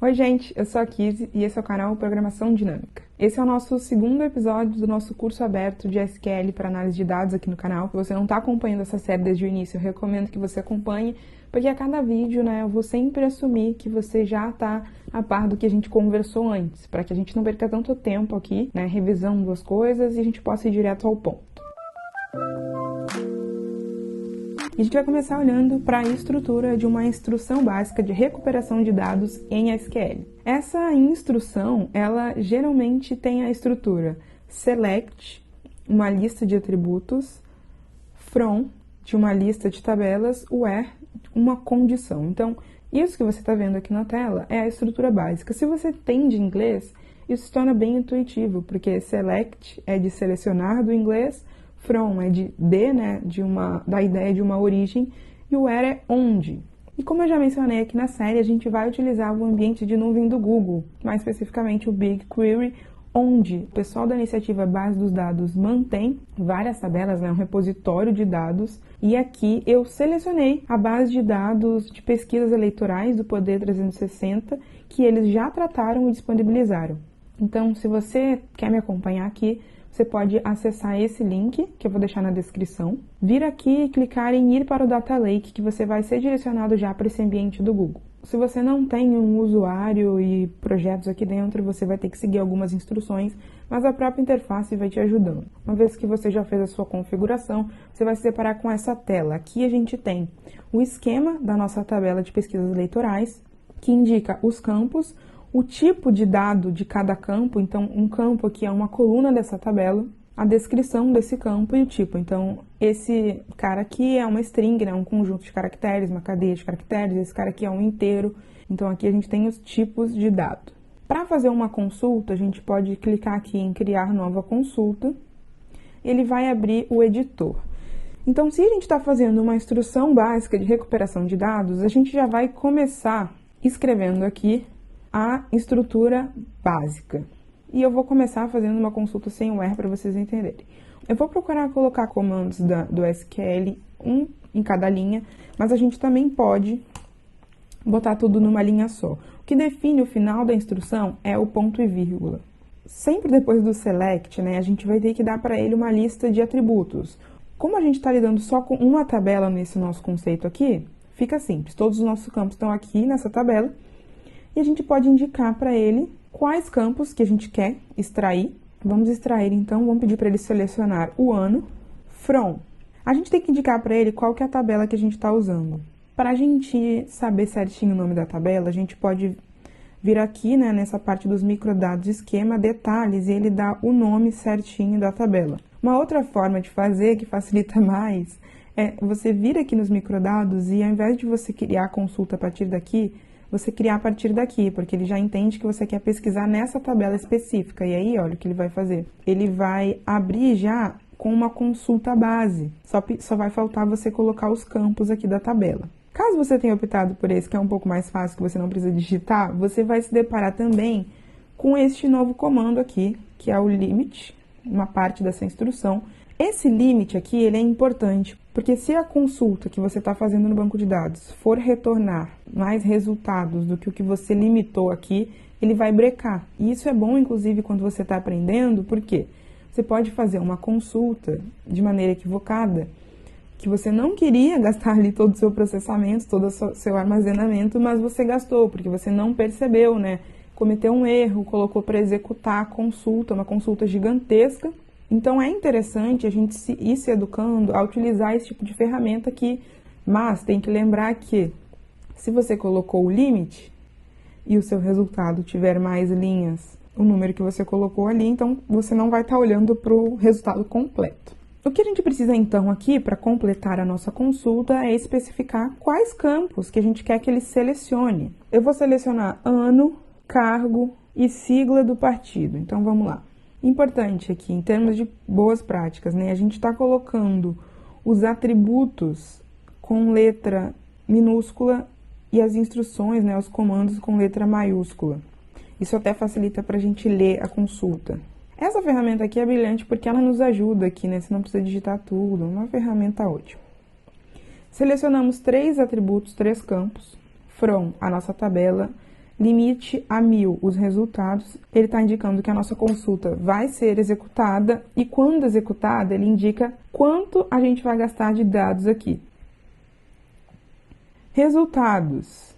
Oi gente, eu sou a Kizzy e esse é o canal Programação Dinâmica. Esse é o nosso segundo episódio do nosso curso aberto de SQL para análise de dados aqui no canal. Se você não está acompanhando essa série desde o início, eu recomendo que você acompanhe, porque a cada vídeo, eu vou sempre assumir que você já está a par do que a gente conversou antes, para que a gente não perca tanto tempo aqui, revisando as coisas e a gente possa ir direto ao ponto. E a gente vai começar olhando para a estrutura de uma instrução básica de recuperação de dados em SQL. Essa instrução, ela geralmente tem a estrutura select, uma lista de atributos, from, de uma lista de tabelas, where, uma condição. Então, isso que você está vendo aqui na tela é a estrutura básica. Se você tem de inglês, isso se torna bem intuitivo, porque select é de selecionar do inglês, from é da ideia de uma origem, e o where é onde. E como eu já mencionei aqui na série, a gente vai utilizar o ambiente de nuvem do Google, mais especificamente o BigQuery, onde o pessoal da iniciativa Base dos Dados mantém várias tabelas, um repositório de dados, e aqui eu selecionei a base de dados de pesquisas eleitorais do Poder 360, que eles já trataram e disponibilizaram. Então, se você quer me acompanhar aqui, você pode acessar esse link, que eu vou deixar na descrição, vir aqui e clicar em ir para o Data Lake, que você vai ser direcionado já para esse ambiente do Google. Se você não tem um usuário e projetos aqui dentro, você vai ter que seguir algumas instruções, mas a própria interface vai te ajudando. Uma vez que você já fez a sua configuração, você vai se deparar com essa tela. Aqui a gente tem o esquema da nossa tabela de pesquisas eleitorais, que indica os campos, o tipo de dado de cada campo, então um campo aqui é uma coluna dessa tabela, a descrição desse campo e o tipo. Então, esse cara aqui é uma string, um conjunto de caracteres, uma cadeia de caracteres, esse cara aqui é um inteiro. Então, aqui a gente tem os tipos de dado. Para fazer uma consulta, a gente pode clicar aqui em criar nova consulta, ele vai abrir o editor. Então, se a gente está fazendo uma instrução básica de recuperação de dados, a gente já vai começar escrevendo aqui a estrutura básica. E eu vou começar fazendo uma consulta sem where para vocês entenderem. Eu vou procurar colocar comandos do SQL, um em cada linha, mas a gente também pode botar tudo numa linha só. O que define o final da instrução é o ponto e vírgula. Sempre depois do select, a gente vai ter que dar para ele uma lista de atributos. Como a gente está lidando só com uma tabela nesse nosso conceito aqui, fica simples. Todos os nossos campos estão aqui nessa tabela, e a gente pode indicar para ele quais campos que a gente quer extrair. Vamos extrair, então, vamos pedir para ele selecionar o ano, from. A gente tem que indicar para ele qual que é a tabela que a gente está usando. Para a gente saber certinho o nome da tabela, a gente pode vir aqui, nessa parte dos microdados esquema, detalhes, e ele dá o nome certinho da tabela. Uma outra forma de fazer, que facilita mais, é você vir aqui nos microdados e, ao invés de você criar a consulta a partir daqui, você criar a partir daqui, porque ele já entende que você quer pesquisar nessa tabela específica. E aí, olha o que ele vai fazer. Ele vai abrir já com uma consulta base. Só vai faltar você colocar os campos aqui da tabela. Caso você tenha optado por esse, que é um pouco mais fácil, que você não precisa digitar, você vai se deparar também com este novo comando aqui, que é o limit, uma parte dessa instrução. Esse limit aqui, ele é importante, porque se a consulta que você está fazendo no banco de dados for retornar mais resultados do que o que você limitou aqui, ele vai brecar. E isso é bom, inclusive, quando você está aprendendo, porque você pode fazer uma consulta de maneira equivocada, que você não queria gastar ali todo o seu processamento, todo o seu armazenamento, mas você gastou, porque você não percebeu, Cometeu um erro, colocou para executar a consulta, uma consulta gigantesca. Então, é interessante a gente ir se educando a utilizar esse tipo de ferramenta aqui, mas tem que lembrar que se você colocou o limite e o seu resultado tiver mais linhas, o número que você colocou ali, então você não vai estar olhando para o resultado completo. O que a gente precisa então aqui para completar a nossa consulta é especificar quais campos que a gente quer que ele selecione. Eu vou selecionar ano, cargo e sigla do partido. Então, vamos lá. Importante aqui, em termos de boas práticas, a gente está colocando os atributos com letra minúscula e as instruções, os comandos com letra maiúscula. Isso até facilita para a gente ler a consulta. Essa ferramenta aqui é brilhante porque ela nos ajuda aqui, você não precisa digitar tudo, uma ferramenta ótima. Selecionamos 3 atributos, 3 campos, from, a nossa tabela, limite a 1000 os resultados, ele está indicando que a nossa consulta vai ser executada e quando executada, ele indica quanto a gente vai gastar de dados aqui. Resultados.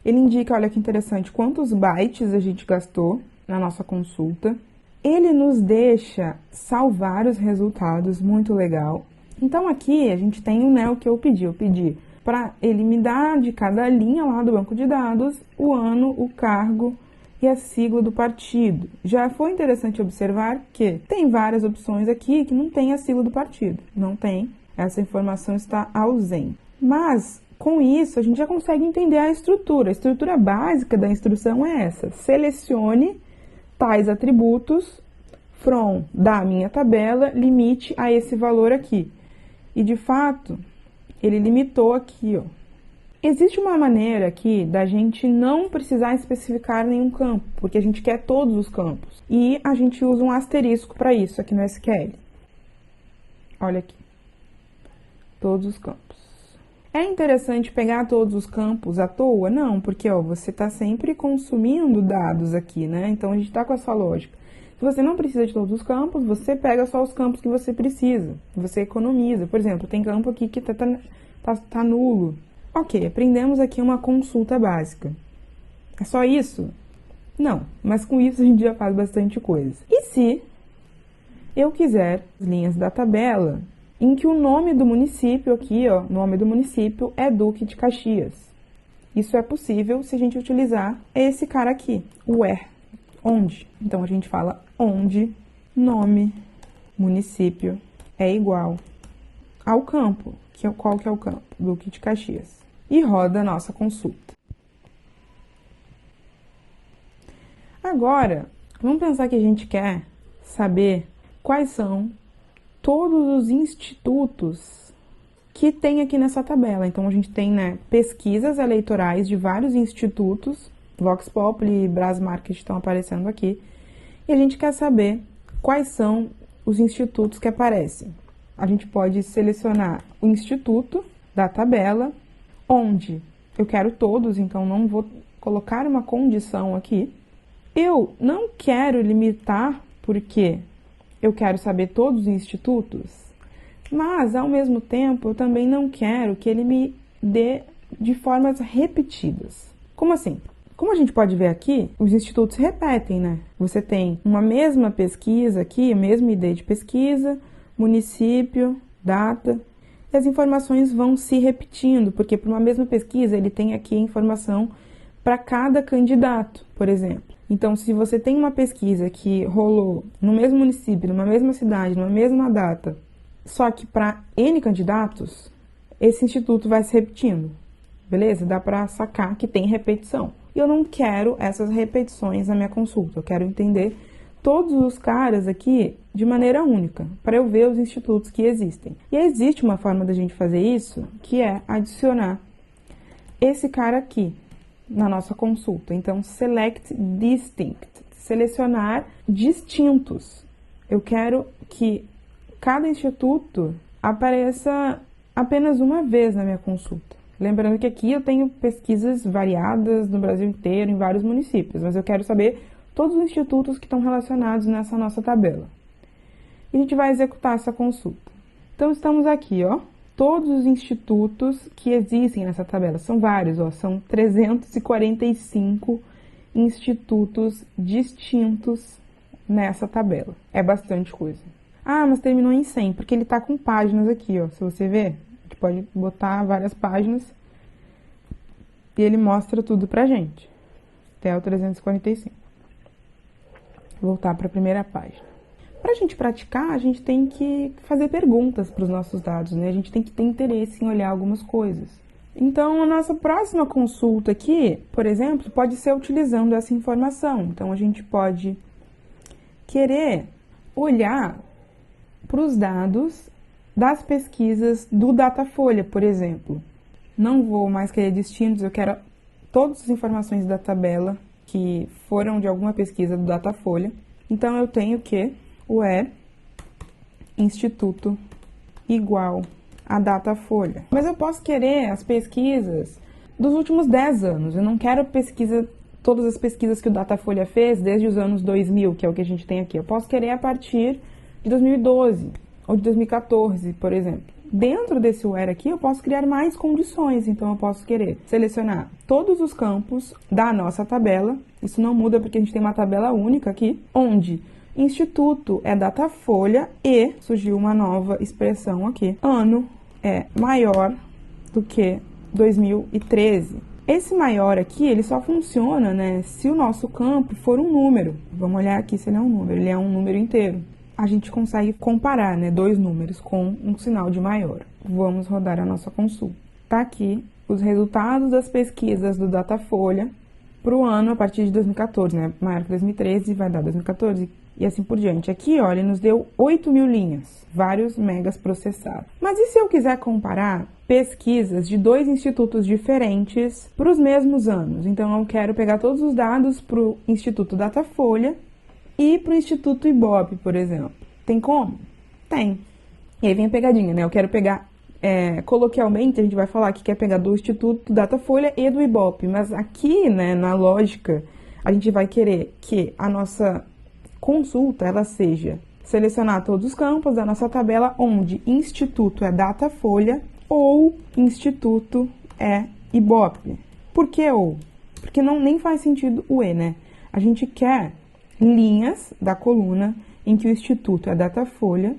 Ele indica, olha que interessante, quantos bytes a gente gastou na nossa consulta. Ele nos deixa salvar os resultados, muito legal. Então aqui a gente tem o que eu pedi para ele me dar de cada linha lá do banco de dados o ano, o cargo e a sigla do partido. Já foi interessante observar que tem várias opções aqui que não tem a sigla do partido. Não tem, essa informação está ausente. Mas com isso a gente já consegue entender a estrutura. A estrutura básica da instrução é essa: selecione tais atributos from da minha tabela, limite a esse valor aqui. E de fato, ele limitou aqui, ó. Existe uma maneira aqui da gente não precisar especificar nenhum campo, porque a gente quer todos os campos. E a gente usa um asterisco para isso aqui no SQL. Olha aqui. Todos os campos. É interessante pegar todos os campos à toa? Não, porque ó, você está sempre consumindo dados aqui, né? Então a gente está com essa lógica. Se você não precisa de todos os campos, você pega só os campos que você precisa. Você economiza. Por exemplo, tem campo aqui que tá nulo. Ok, aprendemos aqui uma consulta básica. É só isso? Não, mas com isso a gente já faz bastante coisa. E se eu quiser as linhas da tabela em que o nome do município aqui, ó, nome do município é Duque de Caxias. Isso é possível se a gente utilizar esse cara aqui, o where, onde. Então a gente fala onde nome município é igual ao campo. Qual que é o campo? Duque de Caxias. E roda a nossa consulta. Agora, vamos pensar que a gente quer saber quais são todos os institutos que tem aqui nessa tabela. Então, a gente tem, né, pesquisas eleitorais de vários institutos, Vox Populi e Brasmarket estão aparecendo aqui, e a gente quer saber quais são os institutos que aparecem. A gente pode selecionar o instituto da tabela, onde eu quero todos, então não vou colocar uma condição aqui. Eu não quero limitar, porque eu quero saber todos os institutos, mas, ao mesmo tempo, eu também não quero que ele me dê de formas repetidas. Como assim? Como a gente pode ver aqui, os institutos repetem, né? Você tem uma mesma pesquisa aqui, mesmo ID de pesquisa, município, data, e as informações vão se repetindo, porque para uma mesma pesquisa ele tem aqui a informação para cada candidato, por exemplo. Então, se você tem uma pesquisa que rolou no mesmo município, numa mesma cidade, numa mesma data, só que para N candidatos, esse instituto vai se repetindo, beleza? Dá para sacar que tem repetição. E eu não quero essas repetições na minha consulta, eu quero entender todos os caras aqui de maneira única, para eu ver os institutos que existem. E existe uma forma da gente fazer isso, que é adicionar esse cara aqui na nossa consulta. Então, select distinct, selecionar distintos. Eu quero que cada instituto apareça apenas uma vez na minha consulta. Lembrando que aqui eu tenho pesquisas variadas no Brasil inteiro, em vários municípios, mas eu quero saber todos os institutos que estão relacionados nessa nossa tabela. E a gente vai executar essa consulta. Então, estamos aqui, ó. Todos os institutos que existem nessa tabela, são vários, ó, são 345 institutos distintos nessa tabela. É bastante coisa. Ah, mas terminou em 100, porque ele tá com páginas aqui, ó. Se você ver, a gente pode botar várias páginas e ele mostra tudo pra gente, até o 345. Vou voltar para a primeira página. Para a gente praticar, a gente tem que fazer perguntas para os nossos dados, né? A gente tem que ter interesse em olhar algumas coisas. Então, a nossa próxima consulta aqui, por exemplo, pode ser utilizando essa informação. Então, a gente pode querer olhar para os dados das pesquisas do Datafolha, por exemplo. Não vou mais querer distintos, eu quero todas as informações da tabela que foram de alguma pesquisa do Datafolha. Então, eu tenho que o instituto igual a Datafolha. Mas eu posso querer as pesquisas dos últimos 10 anos. Eu não quero todas as pesquisas que o Datafolha fez desde os anos 2000, que é o que a gente tem aqui. Eu posso querer a partir de 2012 ou de 2014, por exemplo. Dentro desse where aqui, eu posso criar mais condições. Então, eu posso querer selecionar todos os campos da nossa tabela. Isso não muda porque a gente tem uma tabela única aqui, onde instituto é Datafolha e surgiu uma nova expressão aqui. Ano é maior do que 2013. Esse maior aqui, ele só funciona, né, se o nosso campo for um número. Vamos olhar aqui se ele é um número. Ele é um número inteiro. A gente consegue comparar, né, dois números com um sinal de maior. Vamos rodar a nossa consulta. Tá aqui os resultados das pesquisas do Datafolha para o ano a partir de 2014, né? Maior que 2013 vai dar 2014 e assim por diante. Aqui, ó, ele nos deu 8.000 linhas, vários megas processados. Mas e se eu quiser comparar pesquisas de dois institutos diferentes para os mesmos anos? Então, eu quero pegar todos os dados para o Instituto Datafolha e para o Instituto Ibope, por exemplo. Tem como? Tem. E aí vem a pegadinha, né? Eu quero pegar, coloquialmente, a gente vai falar que quer pegar do Instituto Datafolha e do Ibope, mas aqui, né, na lógica, a gente vai querer que a nossa consulta, ela seja selecionar todos os campos da nossa tabela onde Instituto é Datafolha ou Instituto é Ibope. Por que ou? Porque nem faz sentido o e, né? A gente quer linhas da coluna em que o instituto é Datafolha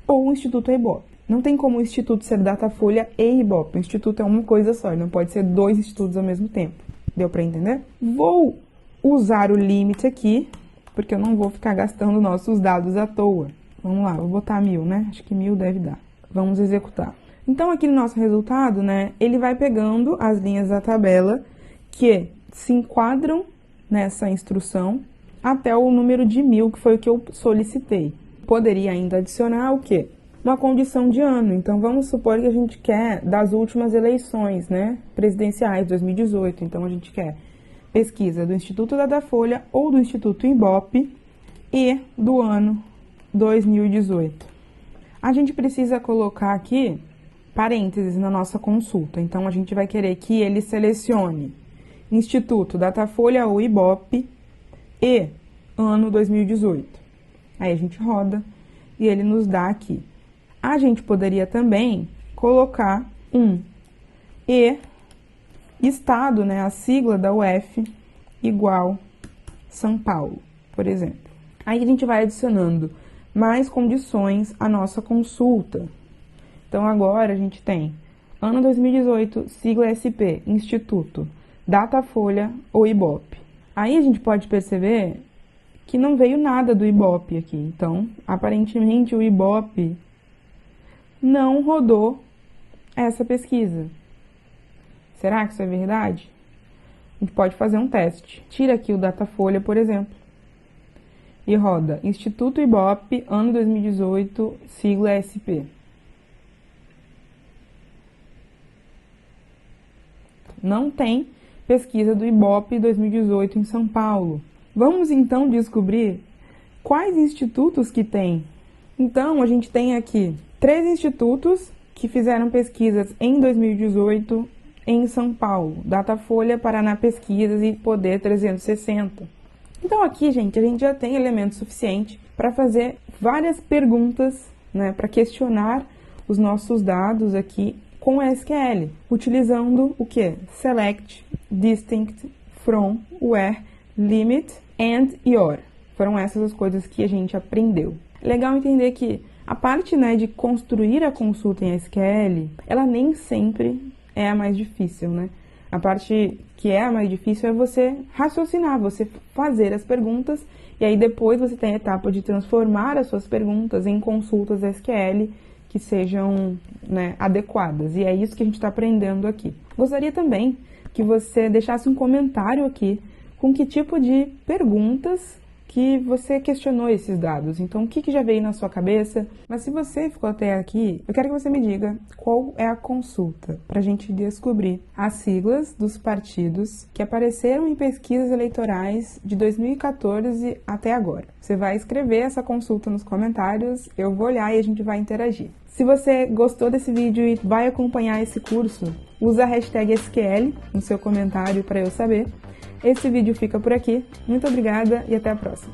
ou o instituto é Ibope. Não tem como o instituto ser Datafolha e Ibope. O instituto é uma coisa só, não pode ser dois institutos ao mesmo tempo. Deu para entender? Vou usar o limite aqui, porque eu não vou ficar gastando nossos dados à toa. Vamos lá, vou botar 1.000, né? Acho que 1.000 deve dar. Vamos executar. Então, aqui no nosso resultado, né, ele vai pegando as linhas da tabela que se enquadram nessa instrução até o número de 1.000, que foi o que eu solicitei. Poderia ainda adicionar o quê? Uma condição de ano. Então, vamos supor que a gente quer das últimas eleições, né, presidenciais, 2018. Então, a gente quer pesquisa do Instituto Datafolha ou do Instituto Ibope e do ano 2018. A gente precisa colocar aqui parênteses na nossa consulta. Então, a gente vai querer que ele selecione Instituto Datafolha ou Ibope e ano 2018. Aí a gente roda e ele nos dá aqui. A gente poderia também colocar e estado, né, a sigla da UF igual São Paulo, por exemplo. Aí a gente vai adicionando mais condições à nossa consulta. Então agora a gente tem ano 2018, sigla SP, Instituto Datafolha ou Ibope. Aí a gente pode perceber que não veio nada do Ibope aqui. Então, aparentemente, o Ibope não rodou essa pesquisa. Será que isso é verdade? A gente pode fazer um teste. Tira aqui o Datafolha, por exemplo, e roda Instituto Ibope, ano 2018, sigla SP. Não tem pesquisa do Ibope 2018 em São Paulo. Vamos então descobrir quais institutos que tem. Então, a gente tem aqui 3 institutos que fizeram pesquisas em 2018 em São Paulo. Datafolha, Paraná Pesquisas e Poder 360. Então aqui, gente, a gente já tem elemento suficiente para fazer várias perguntas, né, para questionar os nossos dados aqui com SQL, utilizando o que? Select, distinct, from, where, limit and your. Foram essas as coisas que a gente aprendeu. Legal entender que a parte, né, de construir a consulta em SQL, ela nem sempre é a mais difícil, né? A parte que é a mais difícil é você raciocinar, você fazer as perguntas e aí depois você tem a etapa de transformar as suas perguntas em consultas SQL que sejam, né, adequadas. E é isso que a gente está aprendendo aqui. Gostaria também que você deixasse um comentário aqui com que tipo de perguntas que você questionou esses dados. Então, o que já veio na sua cabeça? Mas se você ficou até aqui, eu quero que você me diga qual é a consulta para a gente descobrir as siglas dos partidos que apareceram em pesquisas eleitorais de 2014 até agora. Você vai escrever essa consulta nos comentários, eu vou olhar e a gente vai interagir. Se você gostou desse vídeo e vai acompanhar esse curso, usa a hashtag SQL no seu comentário para eu saber. Esse vídeo fica por aqui. Muito obrigada e até a próxima.